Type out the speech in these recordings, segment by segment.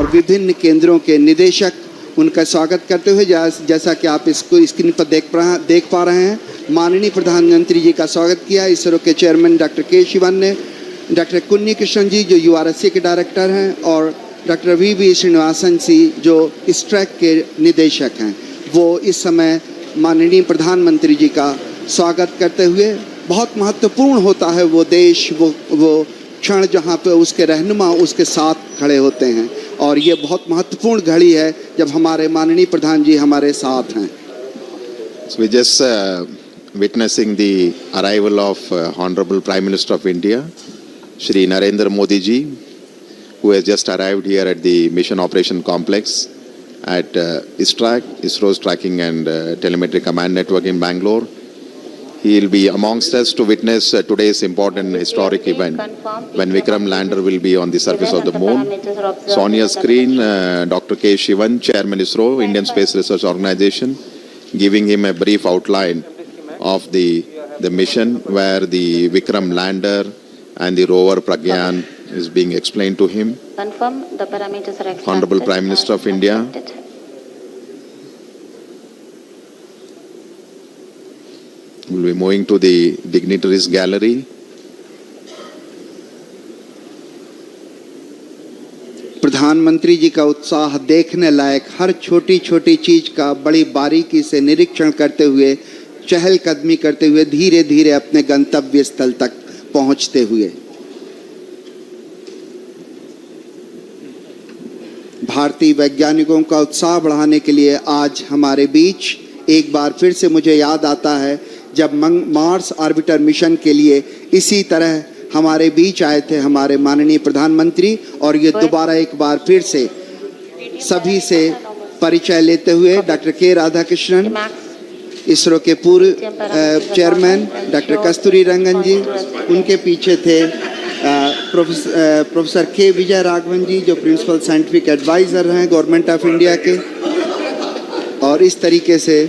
और विभिन्न केंद्रों के निदेशक उनका स्वागत करते हुए जैसा कि आप इसको स्क्रीन पर देख पा रहे हैं, माननीय प्रधानमंत्री जी का स्वागत किया। इसरो के चेयरमैन डॉक्टर के शिवन ने, डॉक्टर कुन्नी कृष्णन जी जो यूआरएससी के डायरेक्टर हैं और डॉक्टर वी श्रीनिवासन जी जो इस ट्रैक के निदेशक हैं, वो इस समय माननीय प्रधानमंत्री जी का स्वागत करते हुए, बहुत महत्वपूर्ण होता है वो देश, वो क्षण जहाँ पे उसके रहनुमा उसके साथ खड़े होते हैं, और ये बहुत महत्वपूर्ण घड़ी है जब हमारे माननीय प्रधान जी हमारे साथ हैं। So we just witnessing the arrival of Honorable Prime Minister of India, Shri Narendra Modi ji, who has just arrived here at the Mission Operation Complex at ISRO's Tracking and Telemetry Command Network in Bangalore. He will be amongst us to witness today's important historic event when Vikram lander will be on the surface of the moon. So on your screen, Dr. K. Shivan, Chairman ISRO, Indian Space Research Organization, giving him a brief outline of the mission where the Vikram lander and the rover Pragyan is being explained to him. Confirm the parameters are extracted. Honorable Prime Minister of India. We'll be moving to the dignitaries gallery. प्रधानमंत्री जी का उत्साह देखने लायक, हर छोटी छोटी चीज का बड़ी बारीकी से निरीक्षण करते हुए, चहलकदमी करते हुए धीरे धीरे अपने गंतव्य स्थल तक पहुंचते हुए। भारतीय वैज्ञानिकों का उत्साह बढ़ाने के लिए आज हमारे बीच एक बार फिर से मुझे याद आता है जब मार्स ऑर्बिटर मिशन के लिए इसी तरह हमारे बीच आए थे हमारे माननीय प्रधानमंत्री, और ये दोबारा एक बार फिर से सभी से परिचय लेते हुए डॉक्टर के राधाकृष्णन, इसरो के पूर्व चेयरमैन डॉक्टर कस्तूरी रंगन जी, उनके पीछे थे प्रोफेसर के विजय राघवन जी जो प्रिंसिपल साइंटिफिक एडवाइज़र हैं गवर्नमेंट ऑफ इंडिया के, और इस तरीके से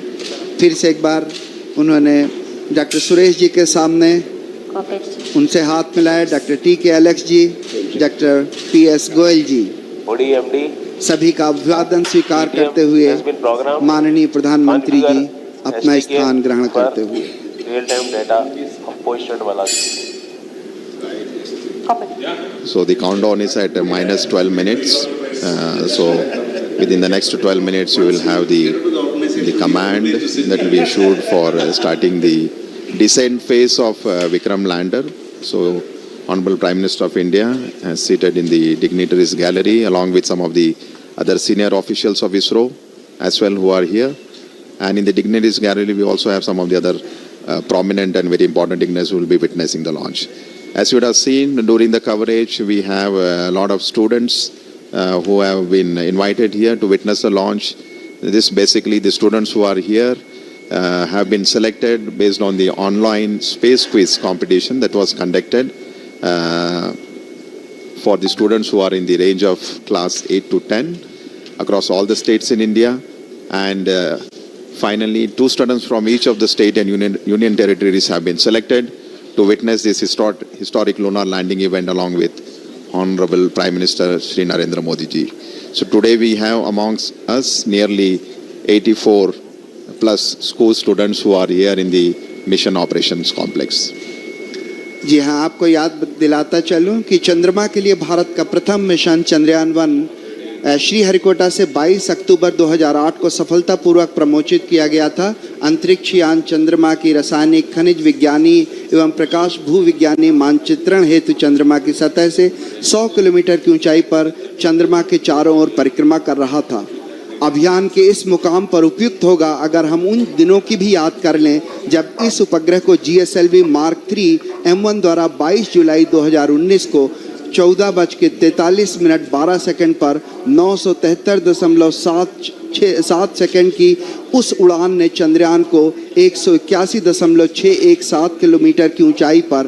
फिर से एक बार उन्होंने डॉक्टर सुरेश जी के सामने उनसे हाथ मिलाया, डॉक्टर टी के एलेक्स जी, डॉक्टर पीएस गोयल जी, सभी का अभिवादन स्वीकार करते हुए माननीय प्रधानमंत्री जी अपना स्थान ग्रहण करते हुए। So the countdown is at minus 12 minutes. So within the next 12 minutes you will have the command that will be issued for starting the descent phase of Vikram lander. So Honorable Prime Minister of India is seated in the dignitaries gallery along with some of the other senior officials of ISRO as well who are here. And in the dignitaries gallery we also have some of the other prominent and very important dignitaries who will be witnessing the launch. As you would have seen during the coverage, we have a lot of students who have been invited here to witness the launch. This basically the students who are here have been selected based on the online space quiz competition that was conducted for the students who are in the range of class 8 to 10 across all the states in India. And finally, 2 students from each of the state and union territories have been selected to witness this historic lunar landing event along with Honorable Prime Minister Shri Narendra Modi ji. So today we have amongst us nearly 84 plus school students who are here in the Mission Operations Complex. जी हाँ, आपको याद दिलाता चलूं कि चंद्रमा के लिए भारत का प्रथम मिशन चंद्रयान 1 श्रीहरिकोटा से 22 अक्टूबर 2008 को सफलतापूर्वक प्रमोचित किया गया था। अंतरिक्ष यान चंद्रमा की रासायनिक, खनिज विज्ञानी एवं प्रकाश भूविज्ञानी मानचित्रण हेतु चंद्रमा की सतह से 100 किलोमीटर की ऊंचाई पर चंद्रमा के चारों ओर परिक्रमा कर रहा था। अभियान के इस मुकाम पर उपयुक्त होगा अगर हम उन दिनों की भी याद कर लें जब इस उपग्रह को GSLV Mark 3 M1 द्वारा 22 जुलाई 2019 को 14:43 12 सेकंड पर 973.7 सेकंड की उस उड़ान ने चंद्रयान को 181.617 किलोमीटर की ऊंचाई पर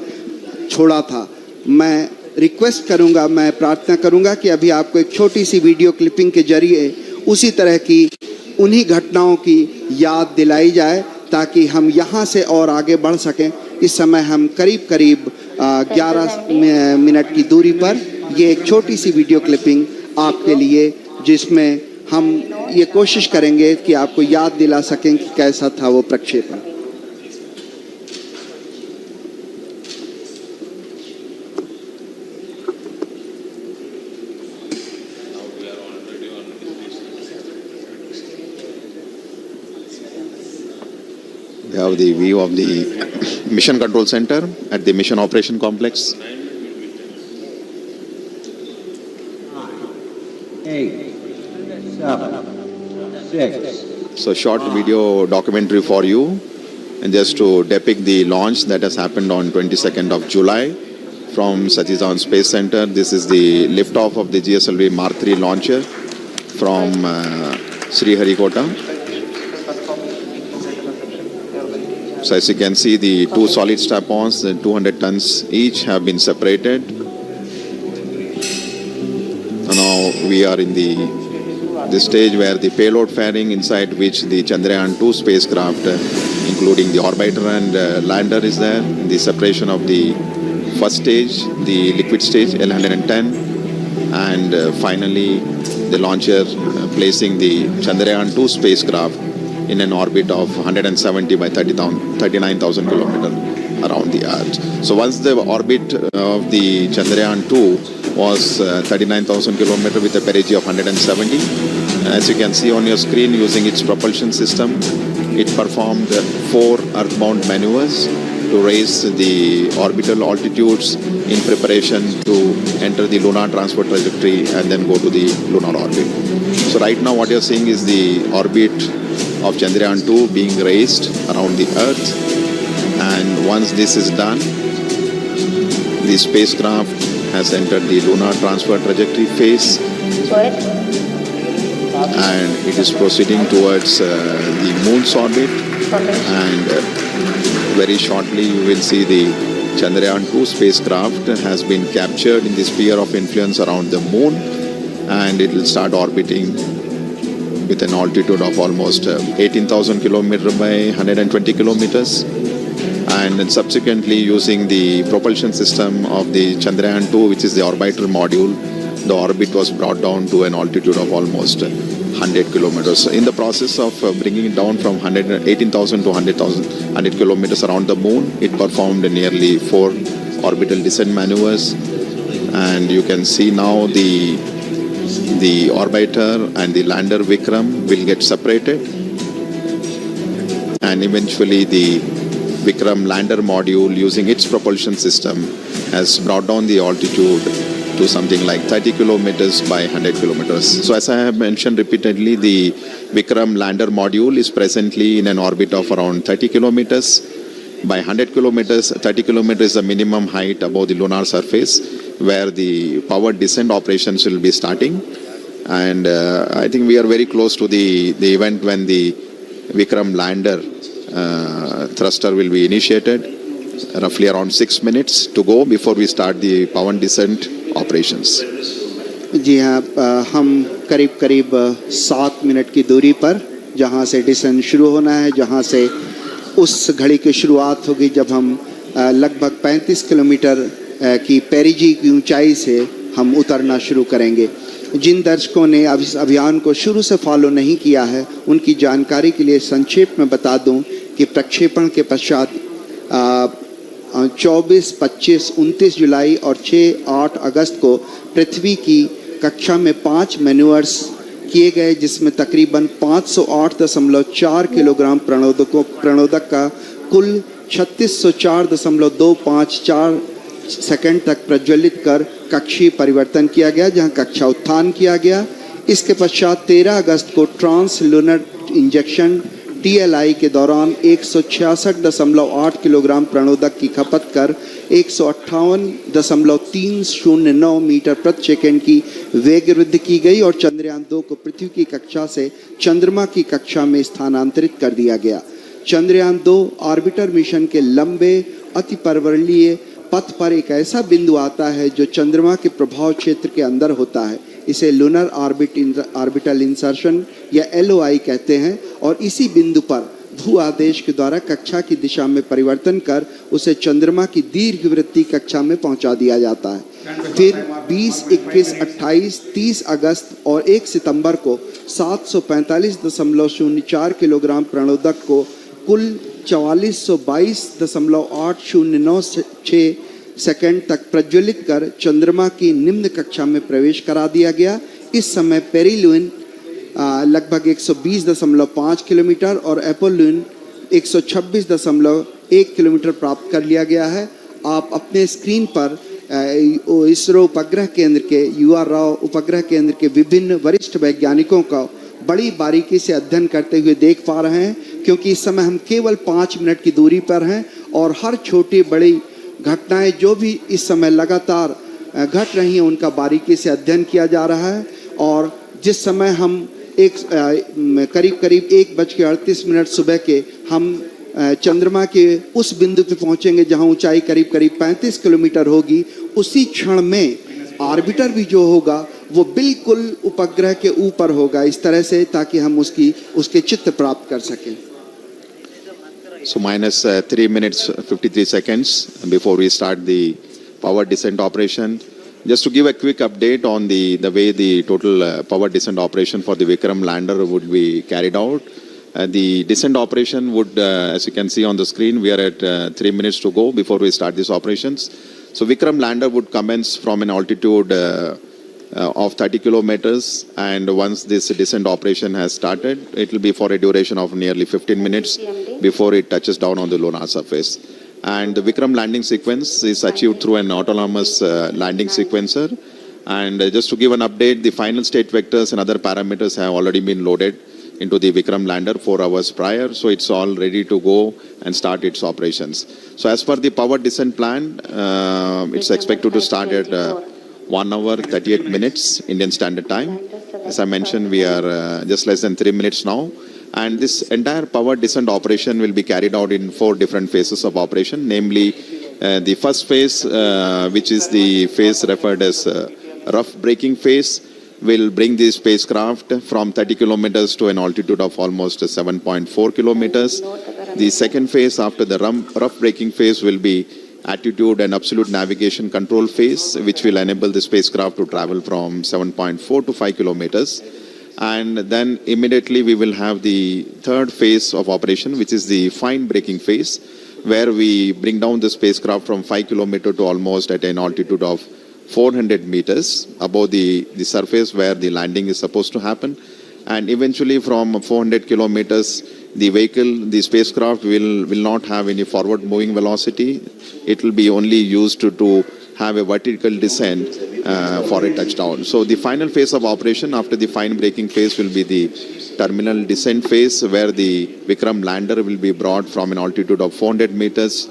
छोड़ा था। मैं रिक्वेस्ट करूंगा, मैं प्रार्थना करूंगा कि अभी आपको एक छोटी सी वीडियो क्लिपिंग के जरिए उसी तरह की उन्हीं घटनाओं की याद दिलाई जाए ताकि हम यहाँ से और आगे बढ़ सकें। इस समय हम करीब 11 मिनट की दूरी पर ये एक छोटी सी वीडियो क्लिपिंग आपके लिए, जिसमें हम ये कोशिश करेंगे कि आपको याद दिला सकें कि कैसा था वो प्रक्षेपण। We have the view of the Mission Control Center at the Mission Operation Complex. 8, 7, 6. So short video documentary for you, and just to depict the launch that has happened on 22nd of July from Satish Dhawan Space Center. This is the liftoff of the GSLV Mark III launcher from Sriharikota. So as you can see, the two solid strap-ons, 200 tons each, have been separated. And now we are in the stage where the payload fairing, inside which the Chandrayan-2 spacecraft, including the orbiter and lander, is there. The separation of the first stage, the liquid stage L110, and finally the launcher placing the Chandrayan-2 spacecraft in an orbit of 170 by 39,000 kilometers around the Earth. So once the orbit of the Chandrayan-2 was 39,000 kilometers with a perigee of 170, as you can see on your screen, using its propulsion system, it performed 4 earthbound maneuvers to raise the orbital altitudes in preparation to enter the lunar transfer trajectory and then go to the lunar orbit. So right now what you're seeing is the orbit of Chandrayan-2 being raised around the Earth, and once this is done, the spacecraft has entered the lunar transfer trajectory phase and it is proceeding towards the moon's orbit, and very shortly you will see the Chandrayan-2 spacecraft has been captured in the sphere of influence around the moon, and it will start orbiting with an altitude of almost 18,000 kilometers by 120 kilometers, and then subsequently using the propulsion system of the Chandrayan-2, which is the orbiter module, the orbit was brought down to an altitude of almost 100 kilometers. So in the process of bringing it down from 18,000 to 100 kilometers around the moon, it performed nearly 4 orbital descent maneuvers, and you can see now the orbiter and the lander Vikram will get separated, and eventually the Vikram lander module, using its propulsion system, has brought down the altitude to something like 30 kilometers by 100 kilometers. So as I have mentioned repeatedly, the Vikram lander module is presently in an orbit of around 30 kilometers by 100 kilometers. 30 kilometers is the minimum height above the lunar surface where the powered descent operations will be starting. And I think we are very close to the event when the Vikram lander thruster will be initiated. Roughly around 6 minutes to go before we start the power descent operations. जी हाँ, हम करीब 7 minute की दूरी पर जहाँ से decent शुरू होना है, जहाँ से उस घड़ी की शुरुआत होगी जब हम लगभग 35 किलोमीटर की पेरिजी की ऊंचाई से हम उतरना शुरू करेंगे। जिन दर्शकों ने अब इस अभियान को शुरू से फॉलो नहीं किया है, उनकी जानकारी के लिए संक्षेप में बता दूं कि प्रक्षेपण के पश्चात 24, 25, 29 जुलाई और 6-8 अगस्त को पृथ्वी की कक्षा में 5 मैन्यूअर्स किए गए, जिसमें तकरीबन 508.4 किलोग्राम प्रणोदक का कुल 3604.254 सेकंड तक प्रज्वलित कर कक्षीय परिवर्तन किया गया, जहां कक्षा उत्थान किया गया। इसके पश्चात 13 अगस्त को ट्रांस लूनर इंजेक्शन TLI के दौरान 166.8 किलोग्राम प्रणोदक की खपत कर 158.309 मीटर प्रति सेकंड की वेग वृद्धि की गई और चंद्रयान 2 को पृथ्वी की कक्षा से चंद्रमा की कक्षा में स्थानांतरित कर दिया गया। चंद्रयान 2 ऑर्बिटर मिशन के लंबे अतिपर्वणीय पथ पर एक ऐसा बिंदु आता है जो चंद्रमा के प्रभाव क्षेत्र के अंदर होता है। इसे लूनर ऑर्बिटल इंसर्शन या LOI कहते हैं, और इसी बिंदु पर भू आदेश के द्वारा कक्षा की दिशा में परिवर्तन कर उसे चंद्रमा की दीर्घवृत्तीय कक्षा में पहुंचा दिया जाता है। फिर 20, 21, 28, 30 अगस्त और 1 सितंबर को 745.04 किलोग्राम प्रणोदक को कुल 4422.8096 सेकंड तक प्रज्वलित कर चंद्रमा की निम्न कक्षा में प्रवेश करा दिया गया। इस समय पेरिलुइन लगभग 120.5 किलोमीटर और एपोलुइन 126.1 किलोमीटर प्राप्त कर लिया गया है। आप अपने स्क्रीन पर इसरो उपग्रह केंद्र के UR राव उपग्रह केंद्र के विभिन्न वरिष्ठ वैज्ञानिकों का बड़ी बारीकी से अध्ययन करते हुए देख पा रहे हैं, क्योंकि इस समय हम केवल 5 मिनट की दूरी पर हैं और हर छोटी बड़ी घटनाएं जो भी इस समय लगातार घट रही हैं उनका बारीकी से अध्ययन किया जा रहा है। और जिस समय हम करीब 1:38 सुबह के हम चंद्रमा के उस बिंदु पे पहुंचेंगे जहां ऊंचाई करीब 35 किलोमीटर होगी, उसी क्षण में ऑर्बिटर भी जो होगा वो बिल्कुल उपग्रह के ऊपर होगा, इस तरह से ताकि हम उसके चित्र प्राप्त कर सकें। So minus 3 minutes 53 seconds before we start the power descent operation. Just to give a quick update on the way the total power descent operation for the Vikram lander would be carried out. The descent operation would, as you can see on the screen, we are at 3 minutes to go before we start these operations. So Vikram lander would commence from an altitude of 30 kilometers, and once this descent operation has started, it will be for a duration of nearly 15 minutes before it touches down on the lunar surface. And the Vikram landing sequence is achieved through an autonomous landing sequencer. And just to give an update, the final state vectors and other parameters have already been loaded into the Vikram lander 4 hours prior, so it's all ready to go and start its operations. So as per the power descent plan, it's expected to start at 1 hour 38 minutes Indian Standard Time. As I mentioned, we are just less than 3 minutes now. And this entire power descent operation will be carried out in 4 different phases of operation, namely the first phase, which is the phase referred as rough braking phase, will bring the spacecraft from 30 kilometers to an altitude of almost 7.4 kilometers. The second phase after the rough braking phase will be attitude and absolute navigation control phase, which will enable the spacecraft to travel from 7.4 to 5 kilometers. And then immediately we will have the third phase of operation, which is the fine braking phase, where we bring down the spacecraft from 5 kilometers to almost at an altitude of 400 meters above the surface where the landing is supposed to happen. And eventually from 400 kilometers, the spacecraft will not have any forward moving velocity. It will be only used to have a vertical descent for a touchdown. So the final phase of operation after the fine braking phase will be the terminal descent phase, where the Vikram lander will be brought from an altitude of 400 meters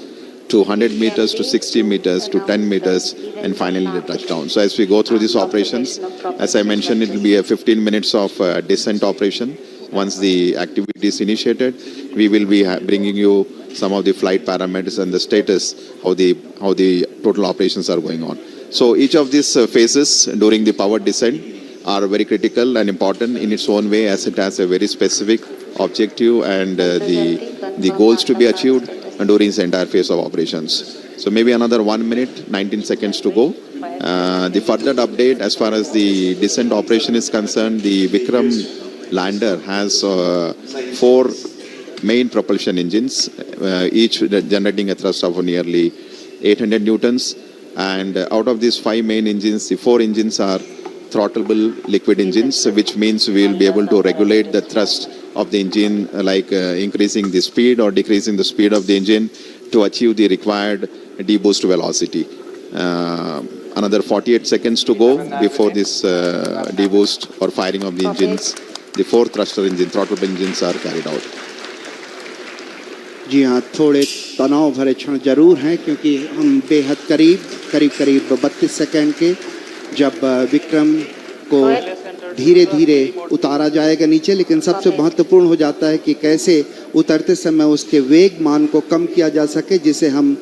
to 100 meters to 60 meters to 10 meters and finally the touchdown. So as we go through these operations, as I mentioned, it will be a 15 minutes of descent operation. Once the activity is initiated, we will be bringing you some of the flight parameters and the status, how the total operations are going on. So each of these phases during the power descent are very critical and important in its own way, as it has a very specific objective and the goals to be achieved during this entire phase of operations. So maybe another 1 minute, 19 seconds to go. The further update as far as the descent operation is concerned, the Vikram lander has 4 main propulsion engines, each generating a thrust of nearly 800 newtons. And out of these 5 main engines, the 4 engines are throttleable liquid engines, which means we will be able to regulate the thrust of the engine, like increasing the speed or decreasing the speed of the engine to achieve the required deboost velocity. Another 48 seconds to go before this deboost or firing of the engines. The 4 thruster engine, throttleable engines are carried out. जी हाँ, थोड़े तनाव भरे क्षण जरूर हैं, क्योंकि हम बेहद करीब 32 सेकंड के जब विक्रम को धीरे धीरे उतारा जाएगा नीचे, लेकिन सबसे महत्वपूर्ण हो जाता है कि कैसे उतरते समय उसके वेग मान को कम किया जा सके, जिसे हम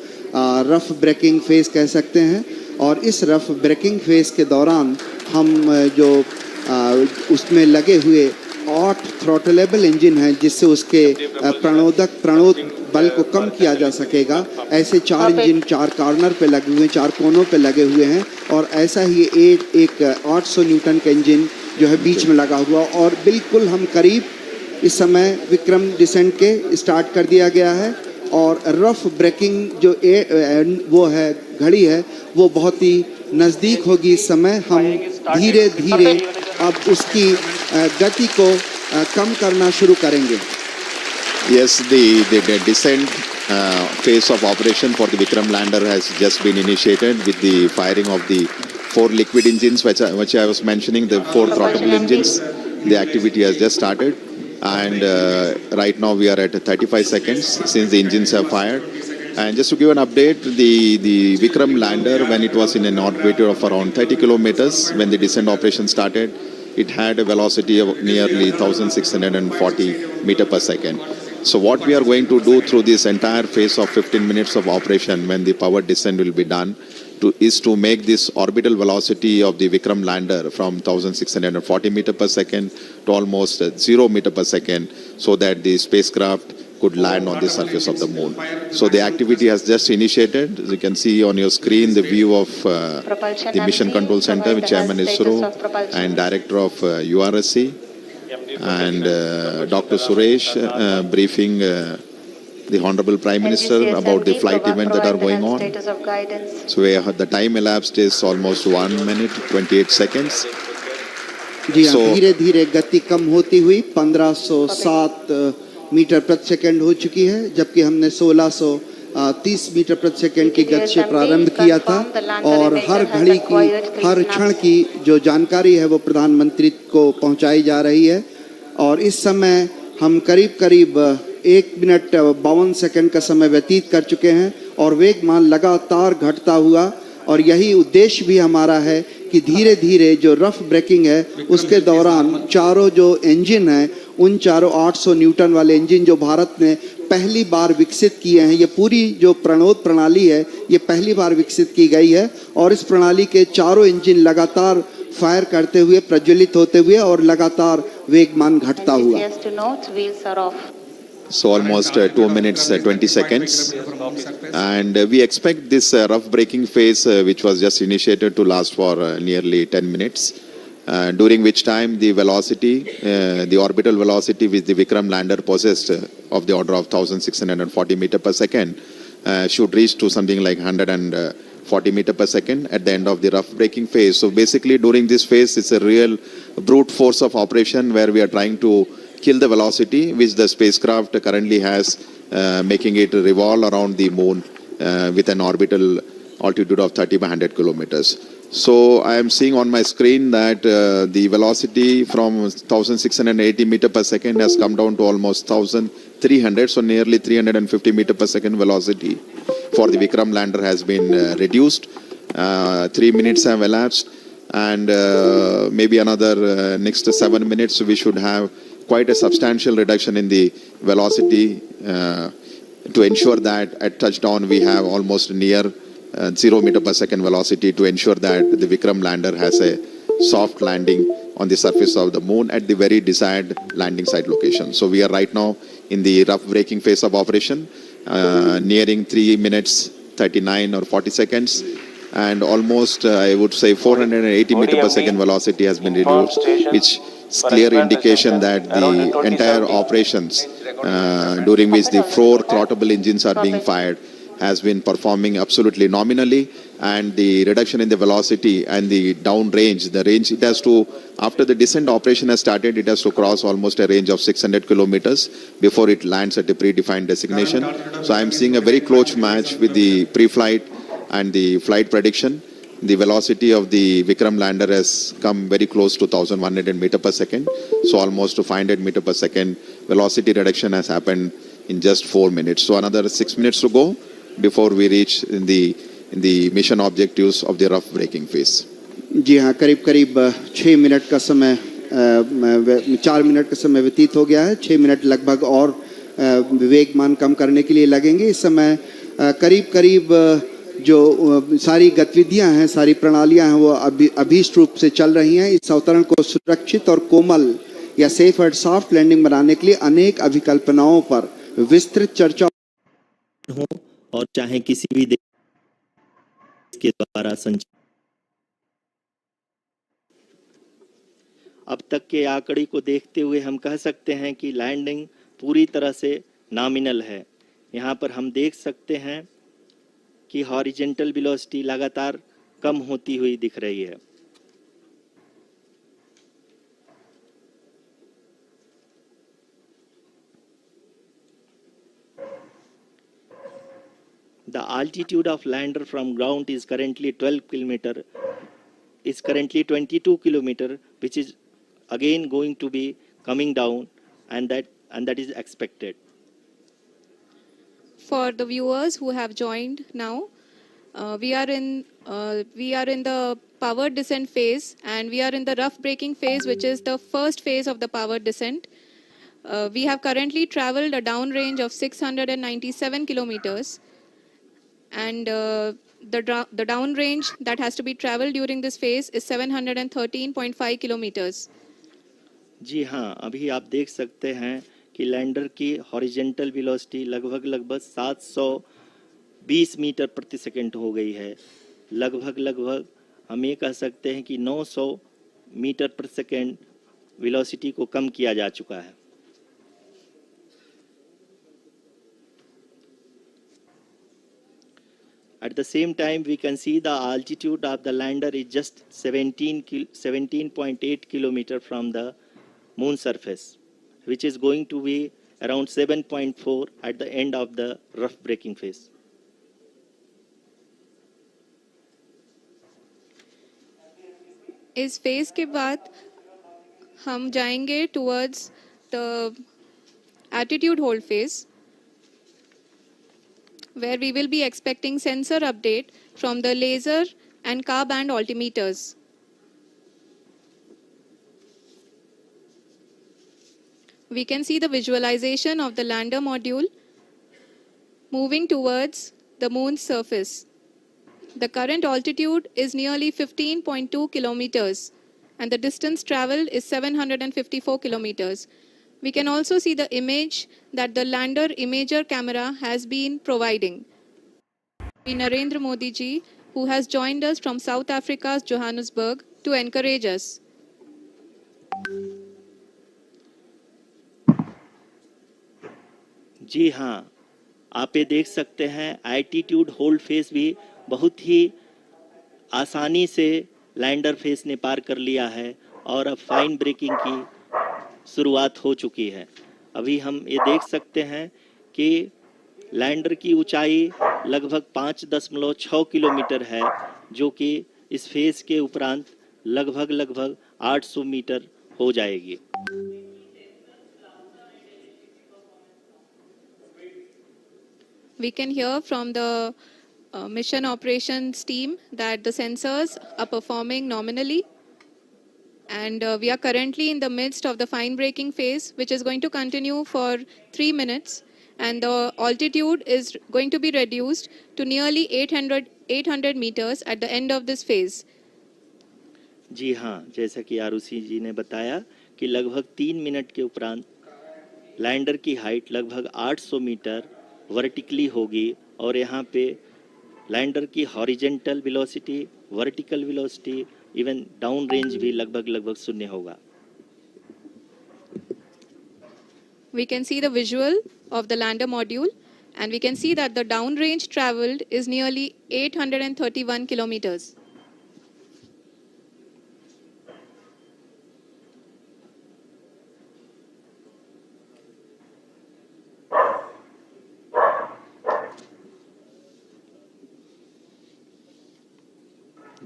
रफ ब्रेकिंग फेज कह सकते हैं। और इस रफ ब्रेकिंग फेज के दौरान हम जो उसमें लगे हुए 8 थ्रॉटलेबल इंजन हैं जिससे उसके प्रणोद बल को कम किया जा सकेगा। ऐसे 4 इंजन 4 कॉर्नर पे लगे हुए हैं, 4 कोनों पे लगे हुए हैं और ऐसा ही एक 800 न्यूटन का इंजन जो है बीच में लगा हुआ और बिल्कुल हम करीब इस समय विक्रम डिसेंट के स्टार्ट कर दिया गया है और रफ ब्रेकिंग जो वो है घड़ी है वो बहुत ही नज़दीक होगी। इस समय हम धीरे धीरे अब उसकी गति को कम करना शुरू करेंगे। Yes, the descent phase of operation for the Vikram lander has just been initiated with the firing of the 4 liquid engines which I was mentioning, the 4 throttleable engines. The activity has just started and right now we are at 35 seconds since the engines have fired. And just to give an update, the Vikram lander, when it was in an orbit of around 30 kilometers, when the descent operation started, it had a velocity of nearly 1640 meter per second. So what we are going to do through this entire phase of 15 minutes of operation when the powered descent will be done is to make this orbital velocity of the Vikram lander from 1640 meter per second to almost 0 meter per second so that the spacecraft could land on the surface of the moon. So the activity has just initiated. As you can see on your screen the view of the Mission Control Center with Chairman ISRO and Director of URSC and Dr. Suresh briefing the Honorable Prime Minister about the flight event that are going on. So the time elapsed is almost 1 minute 28 seconds. जी हाँ, धीरे धीरे गति कम होती हुई 1507 metre प्रति second हो चुकी है जबकि हमने 1630 मीटर प्रति सेकंड की गति से प्रारंभ किया था और हर घड़ी की हर क्षण की जो जानकारी है वो प्रधानमंत्री को पहुंचाई जा रही है और इस समय हम करीब 1 मिनट 52 सेकंड का समय व्यतीत कर चुके हैं और वेगमान लगातार घटता हुआ और यही उद्देश्य भी हमारा है कि धीरे धीरे जो रफ ब्रेकिंग है उसके दौरान चारों जो इंजन हैं उन चारों 800 न्यूटन वाले इंजन जो भारत ने पहली बार विकसित किए हैं, ये पूरी जो प्रणोद प्रणाली है ये पहली बार विकसित की गई है और इस प्रणाली के चारों इंजन लगातार फायर करते हुए प्रज्वलित होते हुए और लगातार वेगमान घटता हुआ। So almost 2 minutes 20 seconds and we expect this rough braking phase which was just initiated to last for nearly 10 minutes during which time the velocity, the orbital velocity which the Vikram lander possessed of the order of 1640 meter per second should reach to something like 140 meter per second at the end of the rough braking phase. So basically during this phase it's a real brute force of operation where we are trying to kill the velocity which the spacecraft currently has, making it revolve around the moon with an orbital altitude of 30 by 100 kilometers. So I am seeing on my screen that the velocity from 1680 meter per second has come down to almost 1300, so nearly 350 meter per second velocity for the Vikram lander has been reduced. 3 minutes have elapsed and maybe another next 7 minutes we should have quite a substantial reduction in the velocity to ensure that at touchdown we have almost near 0 meter per second velocity to ensure that the Vikram lander has a soft landing on the surface of the moon at the very desired landing site location. So we are right now in the rough braking phase of operation, nearing 3 minutes 39 or 40 seconds and almost I would say 480 meter per second velocity has been reduced, which is clear indication that the entire operations during which the 4 throttleable engines are being fired has been performing absolutely nominally, and the reduction in the velocity and the down range, the range it has to, after the descent operation has started, it has to cross almost a range of 600 kilometers before it lands at a predefined destination. So I am seeing a very close match with the pre-flight and the flight prediction. The velocity of the Vikram lander has come very close to 1100 meter per second. So almost to 500 meter per second velocity reduction has happened in just 4 minutes. So another 6 minutes to go before we reach in the mission objectives of the rough braking phase. जी हाँ, करीब 6 minute का समय 4 minute का समय व्यतीत हो गया है। 6 मिनट लगभग और वेगमान कम करने के लिए लगेंगे। इस समय करीब जो सारी गतिविधियां हैं, सारी प्रणालियां हैं वो अभीष्ट रूप से चल रही हैं। इस अवतरण को सुरक्षित और कोमल या सेफ और सॉफ्ट लैंडिंग बनाने के लिए अनेक अभिकल्पनाओं पर विस्तृत चर्चा हो और चाहे किसी भी देश के द्वारा संचालित। अब तक के आंकड़े को देखते हुए हम कह सकते हैं कि लैंडिंग पूरी तरह से नॉमिनल है। यहाँ पर हम देख सकते हैं कि हॉरिजेंटल वेलोसिटी लगातार कम होती हुई दिख रही है। The altitude of lander from ground is currently 22 kilometer, which is again going to be coming down, and that is expected. For the viewers who have joined now, we are in the powered descent phase, and we are in the rough braking phase, which is the first phase of the powered descent. We have currently traveled a downrange of 697 kilometers, and the downrange that has to be traveled during this phase is 713.5 kilometers. जी हाँ, अभी आप देख सकते हैं कि lander की horizontal velocity लगभग 720 metre प्रति सेकंड हो गई है। लगभग हम ये कह सकते हैं कि 900 मीटर प्रति सेकंड वेलोसिटी को कम किया जा चुका है। At the same time, we can see the altitude of the lander is just 17.8 kilometer from the moon surface, which is going to be around 7.4 at the end of the rough braking phase. इस phase के बाद हम जाएंगे towards the attitude hold phase, where we will be expecting sensor update from the laser and car band altimeters. We can see the visualization of the lander module moving towards the moon's surface. The current altitude is nearly 15.2 kilometers, and the distance traveled is 754 kilometers. We can also see the image that the lander imager camera has been providing. Narendra Modi ji, who has joined us from South Africa's Johannesburg to encourage us. जी हाँ, आप ये देख सकते हैं altitude hold face भी बहुत ही आसानी से लैंडर फेस ने पार कर लिया है और अब फाइन ब्रेकिंग की शुरुआत हो चुकी है। अभी हम ये देख सकते हैं कि लैंडर की ऊंचाई लगभग 5.6 किलोमीटर है, जो कि इस फेस के उपरांत लगभग 800 मीटर हो जाएगी। We can hear from the mission operations team that the sensors are performing nominally, and we are currently in the midst of the fine braking phase, which is going to continue for 3 minutes, and the altitude is going to be reduced to nearly 800 meters at the end of this phase. जी हाँ, जैसा कि आरुषि जी ने बताया कि लगभग 3 minute के उपरांत lander की हाइट लगभग 800 मीटर वर्टिकली होगी और यहाँ पे लैंडर की horizontal velocity, vertical velocity, even down range भी लगभग शून्य होगा। We can see the visual of the lander module, and we can see that the downrange traveled is nearly 831 kilometers.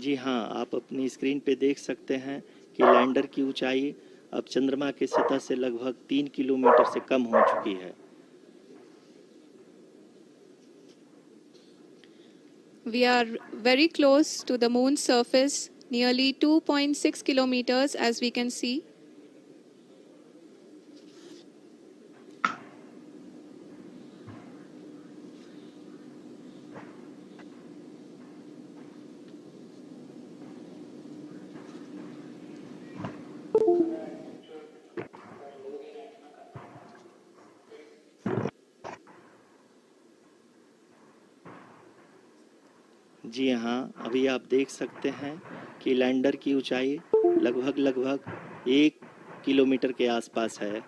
जी हाँ, आप अपनी स्क्रीन पे देख सकते हैं कि लैंडर की ऊंचाई अब चंद्रमा के सतह से लगभग 3 किलोमीटर से कम हो चुकी है। We are very close to the moon's surface, nearly 2.6 kilometers, as we can see. जी हाँ, अभी आप देख सकते हैं कि लैंडर की ऊंचाई लगभग 1 किलोमीटर के आसपास है।